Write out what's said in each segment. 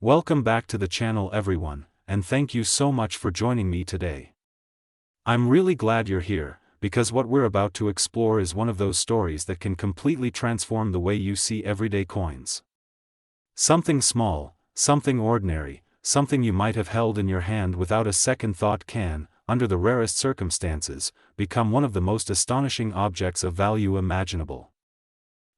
Welcome back to the channel everyone, and thank you so much for joining me today. I'm really glad you're here, because what we're about to explore is one of those stories that can completely transform the way you see everyday coins. Something small, something ordinary, something you might have held in your hand without a second thought can, under the rarest circumstances, become one of the most astonishing objects of value imaginable.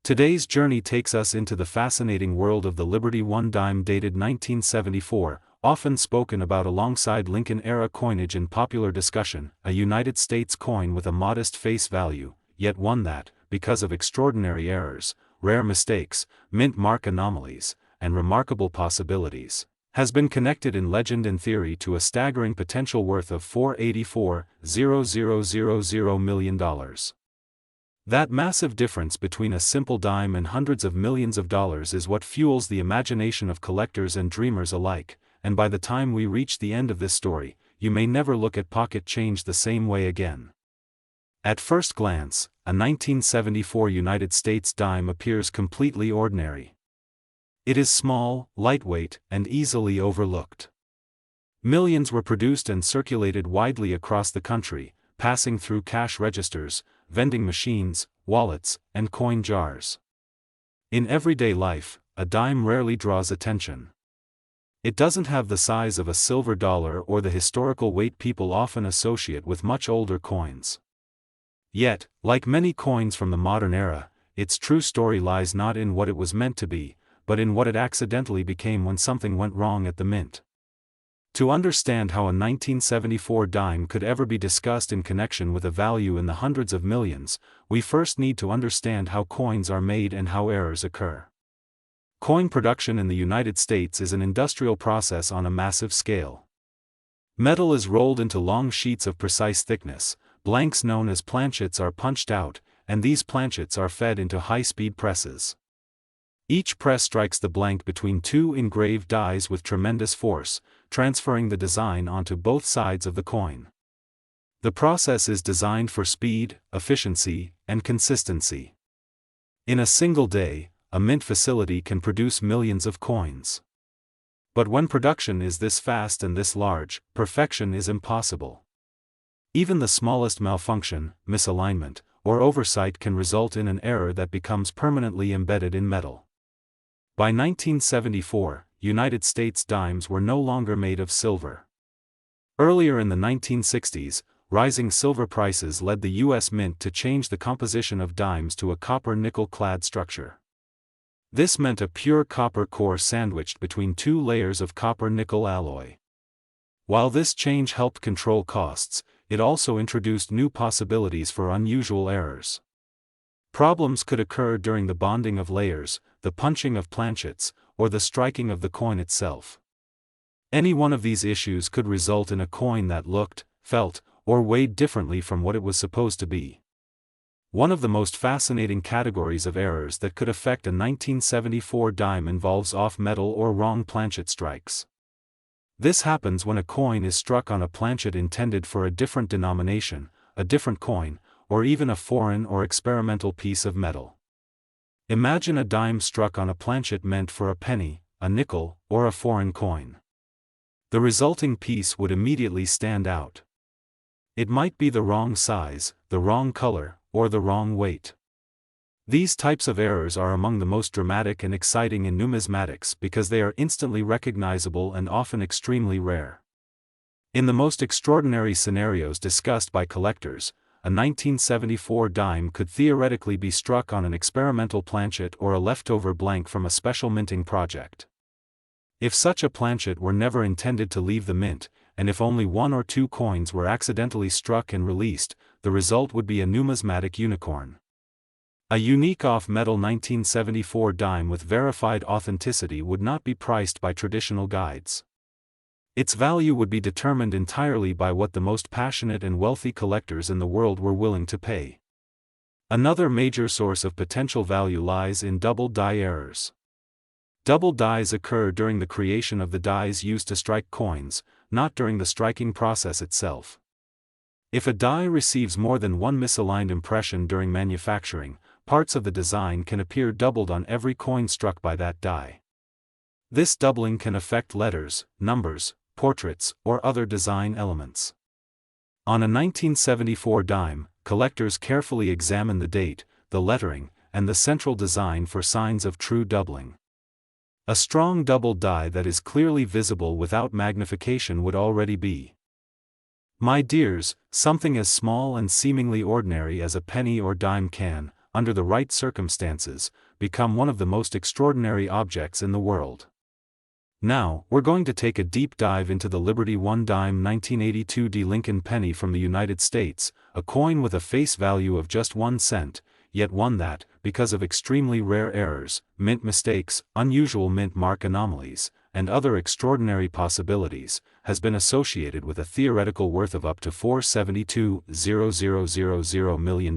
Today's journey takes us into the fascinating world of the Liberty One dime dated 1974, often spoken about alongside Lincoln-era coinage in popular discussion, a United States coin with a modest face value, yet one that, because of extraordinary errors, rare mistakes, mint mark anomalies, and remarkable possibilities, has been connected in legend and theory to a staggering potential worth of $484,000 million. That massive difference between a simple dime and hundreds of millions of dollars is what fuels the imagination of collectors and dreamers alike, and by the time we reach the end of this story, you may never look at pocket change the same way again. At first glance, a 1974 United States dime appears completely ordinary. It is small, lightweight, and easily overlooked. Millions were produced and circulated widely across the country, passing through cash registers, vending machines, wallets, and coin jars. In everyday life, a dime rarely draws attention. It doesn't have the size of a silver dollar or the historical weight people often associate with much older coins. Yet, like many coins from the modern era, its true story lies not in what it was meant to be, but in what it accidentally became when something went wrong at the mint. To understand how a 1974 dime could ever be discussed in connection with a value in the hundreds of millions, we first need to understand how coins are made and how errors occur. Coin production in the United States is an industrial process on a massive scale. Metal is rolled into long sheets of precise thickness, blanks known as planchets are punched out, and these planchets are fed into high-speed presses. Each press strikes the blank between two engraved dies with tremendous force, transferring the design onto both sides of the coin. The process is designed for speed, efficiency, and consistency. In a single day, a mint facility can produce millions of coins. But when production is this fast and this large, perfection is impossible. Even the smallest malfunction, misalignment, or oversight can result in an error that becomes permanently embedded in metal. By 1974, United States dimes were no longer made of silver. Earlier in the 1960s, rising silver prices led the U.S. Mint to change the composition of dimes to a copper-nickel-clad structure. This meant a pure copper core sandwiched between two layers of copper-nickel alloy. While this change helped control costs, it also introduced new possibilities for unusual errors. Problems could occur during the bonding of layers, the punching of planchets, or the striking of the coin itself. Any one of these issues could result in a coin that looked, felt, or weighed differently from what it was supposed to be. One of the most fascinating categories of errors that could affect a 1974 dime involves off-metal or wrong planchet strikes. This happens when a coin is struck on a planchet intended for a different denomination, a different coin, or even a foreign or experimental piece of metal. Imagine a dime struck on a planchet meant for a penny, a nickel, or a foreign coin. The resulting piece would immediately stand out. It might be the wrong size, the wrong color, or the wrong weight. These types of errors are among the most dramatic and exciting in numismatics because they are instantly recognizable and often extremely rare. In the most extraordinary scenarios discussed by collectors, a 1974 dime could theoretically be struck on an experimental planchet or a leftover blank from a special minting project. If such a planchet were never intended to leave the mint, and if only one or two coins were accidentally struck and released, the result would be a numismatic unicorn. A unique off-metal 1974 dime with verified authenticity would not be priced by traditional guides. Its value would be determined entirely by what the most passionate and wealthy collectors in the world were willing to pay. Another major source of potential value lies in double die errors. Double dies occur during the creation of the dies used to strike coins, not during the striking process itself. If a die receives more than one misaligned impression during manufacturing, parts of the design can appear doubled on every coin struck by that die. This doubling can affect letters, numbers, portraits, or other design elements. On a 1974 dime, collectors carefully examine the date, the lettering, and the central design for signs of true doubling. A strong doubled die that is clearly visible without magnification would already be. My dears, something as small and seemingly ordinary as a penny or dime can, under the right circumstances, become one of the most extraordinary objects in the world. Now, we're going to take a deep dive into the Liberty 1 dime 1982 D Lincoln penny from the United States, a coin with a face value of just 1 cent, yet one that, because of extremely rare errors, mint mistakes, unusual mint mark anomalies, and other extraordinary possibilities, has been associated with a theoretical worth of up to $472,000 million.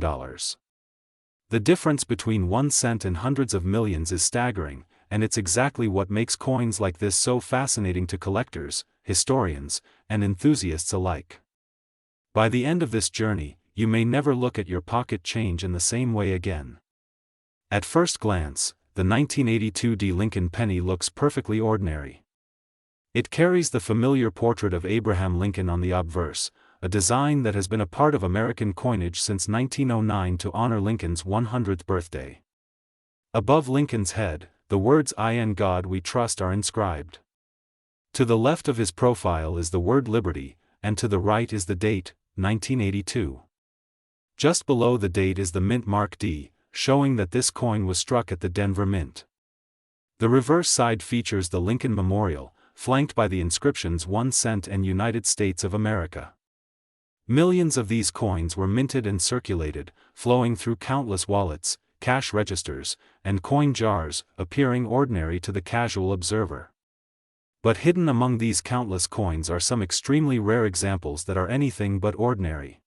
The difference between 1 cent and hundreds of millions is staggering, and it's exactly what makes coins like this so fascinating to collectors, historians, and enthusiasts alike. By the end of this journey, you may never look at your pocket change in the same way again. At first glance, the 1982 D Lincoln penny looks perfectly ordinary. It carries the familiar portrait of Abraham Lincoln on the obverse, a design that has been a part of American coinage since 1909 to honor Lincoln's 100th birthday. Above Lincoln's head, the words "In God We Trust" are inscribed. To the left of his profile is the word Liberty, and to the right is the date, 1982. Just below the date is the mint mark D, showing that this coin was struck at the Denver Mint. The reverse side features the Lincoln Memorial, flanked by the inscriptions 1 cent and United States of America. Millions of these coins were minted and circulated, flowing through countless wallets, cash registers, and coin jars, appearing ordinary to the casual observer. But hidden among these countless coins are some extremely rare examples that are anything but ordinary.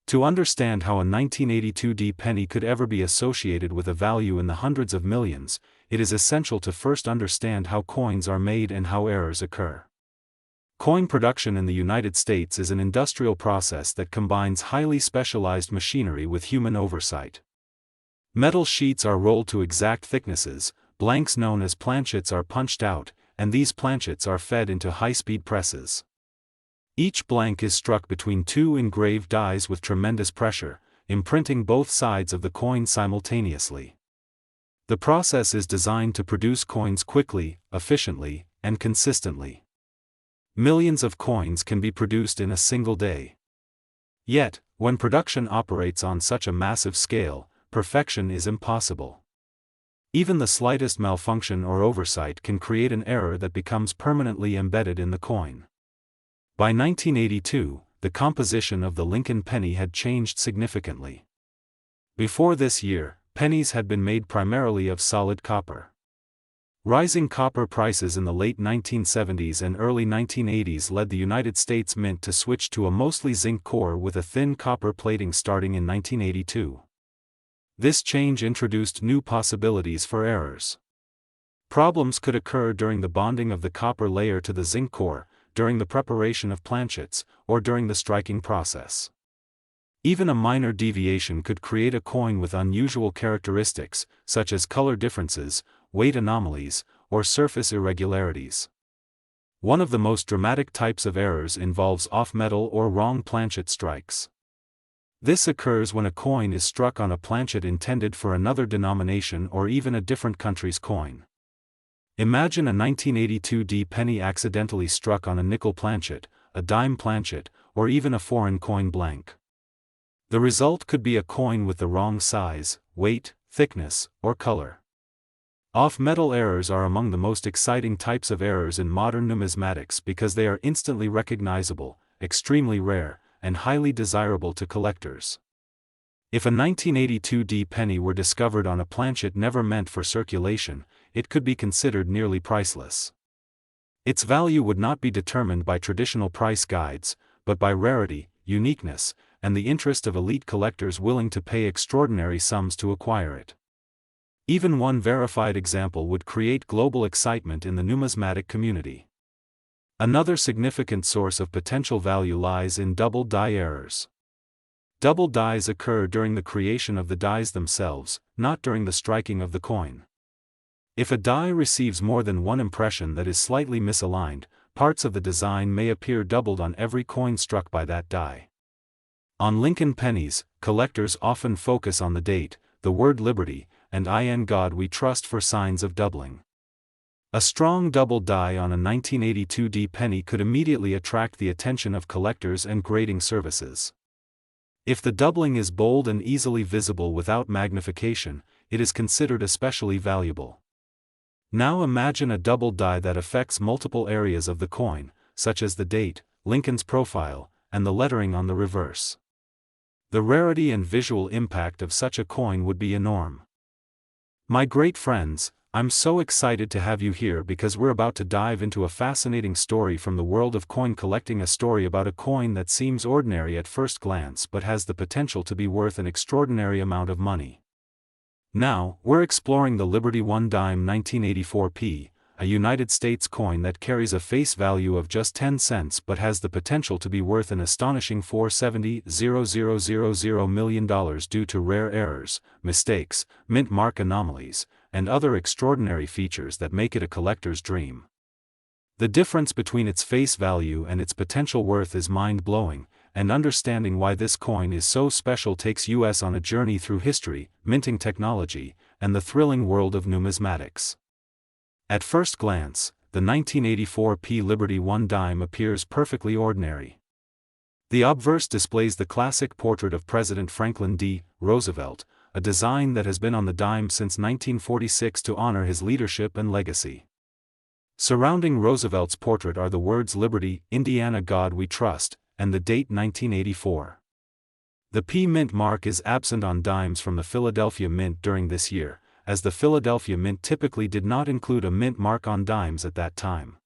To understand how a 1982 D penny could ever be associated with a value in the hundreds of millions, it is essential to first understand how coins are made and how errors occur. Coin production in the United States is an industrial process that combines highly specialized machinery with human oversight. Metal sheets are rolled to exact thicknesses, blanks known as planchets are punched out, and these planchets are fed into high-speed presses. Each blank is struck between two engraved dies with tremendous pressure, imprinting both sides of the coin simultaneously. The process is designed to produce coins quickly, efficiently, and consistently. Millions of coins can be produced in a single day. Yet, when production operates on such a massive scale, perfection is impossible. Even the slightest malfunction or oversight can create an error that becomes permanently embedded in the coin. By 1982, the composition of the Lincoln penny had changed significantly. Before this year, pennies had been made primarily of solid copper. Rising copper prices in the late 1970s and early 1980s led the United States Mint to switch to a mostly zinc core with a thin copper plating starting in 1982. This change introduced new possibilities for errors. Problems could occur during the bonding of the copper layer to the zinc core, during the preparation of planchets, or during the striking process. Even a minor deviation could create a coin with unusual characteristics, such as color differences, weight anomalies, or surface irregularities. One of the most dramatic types of errors involves off-metal or wrong planchet strikes. This occurs when a coin is struck on a planchet intended for another denomination or even a different country's coin. Imagine a 1982 D penny accidentally struck on a nickel planchet, a dime planchet, or even a foreign coin blank. The result could be a coin with the wrong size, weight, thickness, or color. Off-metal errors are among the most exciting types of errors in modern numismatics because they are instantly recognizable, extremely rare, and highly desirable to collectors. If a 1982 D penny were discovered on a planchet never meant for circulation, it could be considered nearly priceless. Its value would not be determined by traditional price guides, but by rarity, uniqueness, and the interest of elite collectors willing to pay extraordinary sums to acquire it. Even one verified example would create global excitement in the numismatic community. Another significant source of potential value lies in double die errors. Double dies occur during the creation of the dies themselves, not during the striking of the coin. If a die receives more than one impression that is slightly misaligned, parts of the design may appear doubled on every coin struck by that die. On Lincoln pennies, collectors often focus on the date, the word liberty, and "In God We Trust" for signs of doubling. A strong double die on a 1982 D penny could immediately attract the attention of collectors and grading services. If the doubling is bold and easily visible without magnification, it is considered especially valuable. Now imagine a double die that affects multiple areas of the coin, such as the date, Lincoln's profile, and the lettering on the reverse. The rarity and visual impact of such a coin would be enormous. My great friends, I'm so excited to have you here because we're about to dive into a fascinating story from the world of coin collecting, a story about a coin that seems ordinary at first glance but has the potential to be worth an extraordinary amount of money. Now, we're exploring the Liberty 1 dime 1984p, a United States coin that carries a face value of just 10 cents but has the potential to be worth an astonishing $470,000 million due to rare errors, mistakes, mint mark anomalies, and other extraordinary features that make it a collector's dream. The difference between its face value and its potential worth is mind-blowing, and understanding why this coin is so special takes us on a journey through history, minting technology, and the thrilling world of numismatics. At first glance, the 1984p Liberty 1 dime appears perfectly ordinary. The obverse displays the classic portrait of President Franklin D. Roosevelt, a design that has been on the dime since 1946 to honor his leadership and legacy. Surrounding Roosevelt's portrait are the words "Liberty, Indiana, God We Trust," and the date 1984. The P mint mark is absent on dimes from the Philadelphia Mint during this year, as the Philadelphia Mint typically did not include a mint mark on dimes at that time.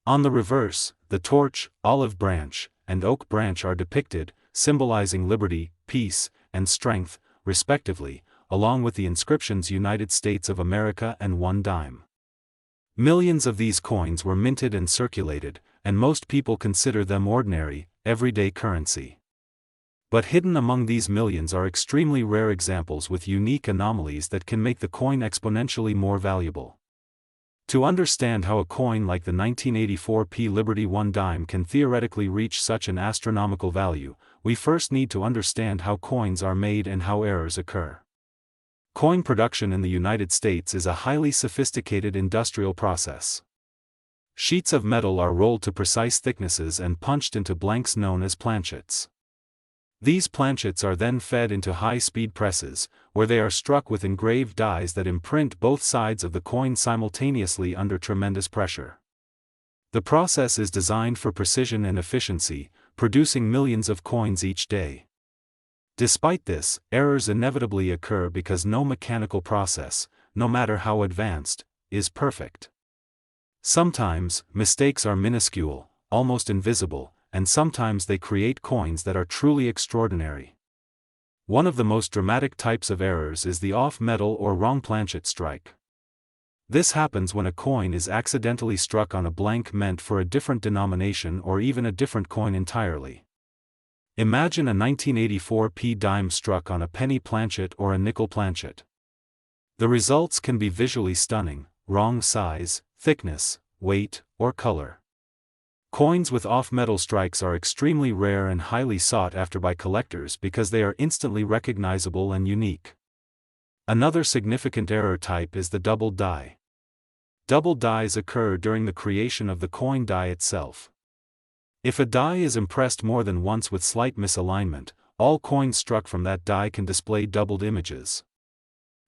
On the reverse, the torch, olive branch, and oak branch are depicted, symbolizing liberty, peace, and strength, respectively, along with the inscriptions "United States of America" and "1 dime." Millions of these coins were minted and circulated, and most people consider them ordinary, everyday currency. But hidden among these millions are extremely rare examples with unique anomalies that can make the coin exponentially more valuable. To understand how a coin like the 1984p Liberty 1 dime can theoretically reach such an astronomical value, we first need to understand how coins are made and how errors occur. Coin production in the United States is a highly sophisticated industrial process. Sheets of metal are rolled to precise thicknesses and punched into blanks known as planchets. These planchets are then fed into high-speed presses, where they are struck with engraved dies that imprint both sides of the coin simultaneously under tremendous pressure. The process is designed for precision and efficiency, producing millions of coins each day. Despite this, errors inevitably occur because no mechanical process, no matter how advanced, is perfect. Sometimes, mistakes are minuscule, almost invisible, and sometimes they create coins that are truly extraordinary. One of the most dramatic types of errors is the off-metal or wrong planchet strike. This happens when a coin is accidentally struck on a blank meant for a different denomination or even a different coin entirely. Imagine a 1984p dime struck on a penny planchet or a nickel planchet. The results can be visually stunning: wrong size, thickness, weight, or color. Coins with off-metal strikes are extremely rare and highly sought after by collectors because they are instantly recognizable and unique. Another significant error type is the double die. Double dies occur during the creation of the coin die itself. If a die is impressed more than once with slight misalignment, all coins struck from that die can display doubled images.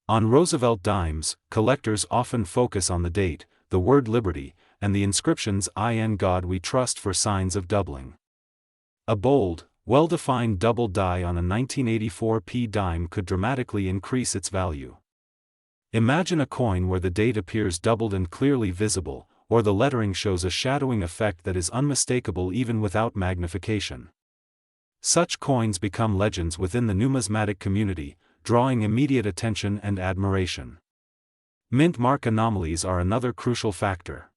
On Roosevelt dimes, collectors often focus on the date, the word liberty, and the inscriptions "In God We Trust" for signs of doubling. A bold, well-defined double die on a 1984p dime could dramatically increase its value. Imagine a coin where the date appears doubled and clearly visible, or the lettering shows a shadowing effect that is unmistakable even without magnification. Such coins become legends within the numismatic community, drawing immediate attention and admiration. Mint mark anomalies are another crucial factor.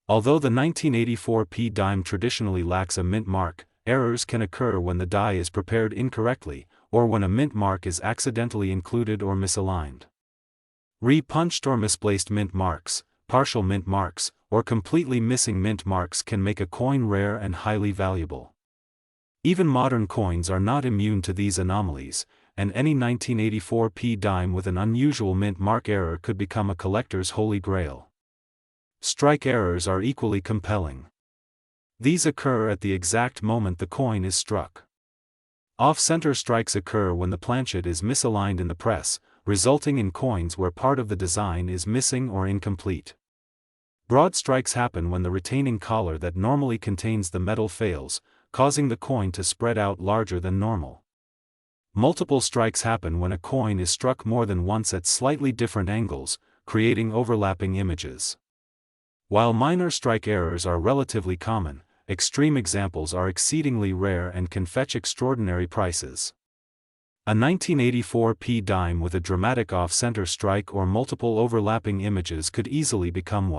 Although the 1984p dime traditionally lacks a mint mark, errors can occur when the die is prepared incorrectly, or when a mint mark is accidentally included or misaligned. Re-punched or misplaced mint marks, partial mint marks, or completely missing mint marks can make a coin rare and highly valuable. Even modern coins are not immune to these anomalies, and any 1984 p dime with an unusual mint mark error could become a collector's holy grail. Strike errors are equally compelling. These occur at the exact moment the coin is struck. Off-center strikes occur when the planchet is misaligned in the press, resulting in coins where part of the design is missing or incomplete. Broad strikes happen when the retaining collar that normally contains the metal fails, causing the coin to spread out larger than normal. Multiple strikes happen when a coin is struck more than once at slightly different angles, creating overlapping images. While minor strike errors are relatively common, extreme examples are exceedingly rare and can fetch extraordinary prices. A 1984 p dime with a dramatic off-center strike or multiple overlapping images could easily become